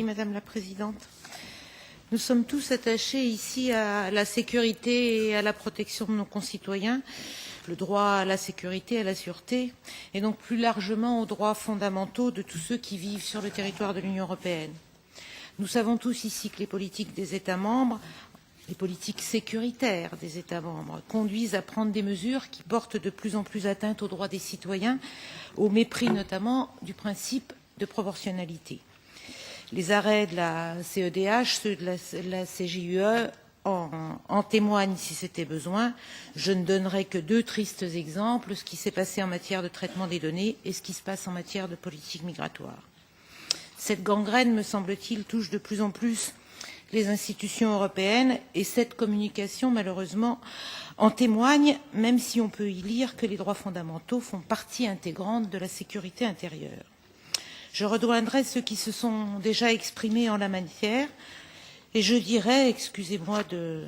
Madame la Présidente. Nous sommes tous attachés ici à la sécurité et à la protection de nos concitoyens, le droit à la sécurité, à la sûreté, et donc plus largement aux droits fondamentaux de tous ceux qui vivent sur le territoire de l'Union européenne. Nous savons tous ici que les politiques des États membres, les politiques sécuritaires des États membres, conduisent à prendre des mesures qui portent de plus en plus atteinte aux droits des citoyens, au mépris notamment du principe de proportionnalité. Les arrêts de la CEDH, ceux de la CJUE en témoignent si c'était besoin. Je ne donnerai que deux tristes exemples, ce qui s'est passé en matière de traitement des données et ce qui se passe en matière de politique migratoire. Cette gangrène, me semble-t-il, touche de plus en plus les institutions européennes et cette communication, malheureusement, en témoigne, même si on peut y lire que les droits fondamentaux font partie intégrante de la sécurité intérieure. Je rejoindrai ceux qui se sont déjà exprimés en la matière et je dirais, excusez-moi de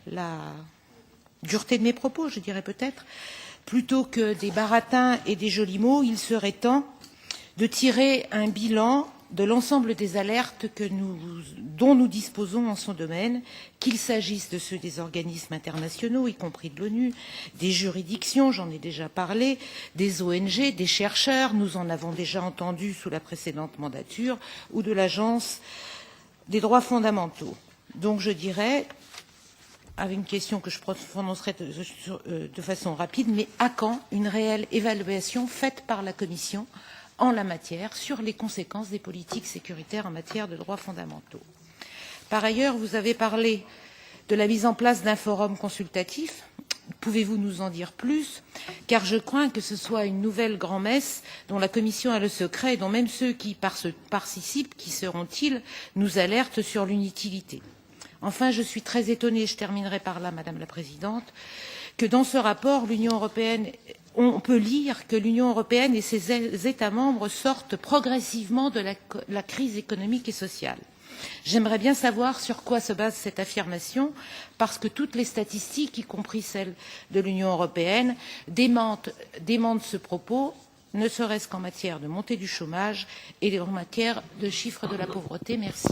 la dureté de mes propos, je dirais peut-être, plutôt que des baratins et des jolis mots, il serait temps de tirer un bilan de l'ensemble des alertes dont nous disposons en son domaine, qu'il s'agisse de ceux des organismes internationaux, y compris de l'ONU, des juridictions, j'en ai déjà parlé, des ONG, des chercheurs, nous en avons déjà entendu sous la précédente mandature, ou de l'Agence des droits fondamentaux. Donc je dirais, avec une question que je prononcerai de façon rapide, mais à quand une réelle évaluation faite par la Commission en la matière sur les conséquences des politiques sécuritaires en matière de droits fondamentaux. Par ailleurs, vous avez parlé de la mise en place d'un forum consultatif. Pouvez-vous nous en dire plus? Car je crains que ce soit une nouvelle grand-messe dont la Commission a le secret et dont même ceux qui participent, qui seront-ils, nous alertent sur l'inutilité. Enfin, je suis très étonnée, je terminerai par là, Madame la Présidente, que dans ce rapport, l'Union européenne on peut lire que l'Union européenne et ses États membres sortent progressivement de la crise économique et sociale. J'aimerais bien savoir sur quoi se base cette affirmation, parce que toutes les statistiques, y compris celles de l'Union européenne, démentent ce propos, ne serait-ce qu'en matière de montée du chômage et en matière de chiffre de la pauvreté. Merci.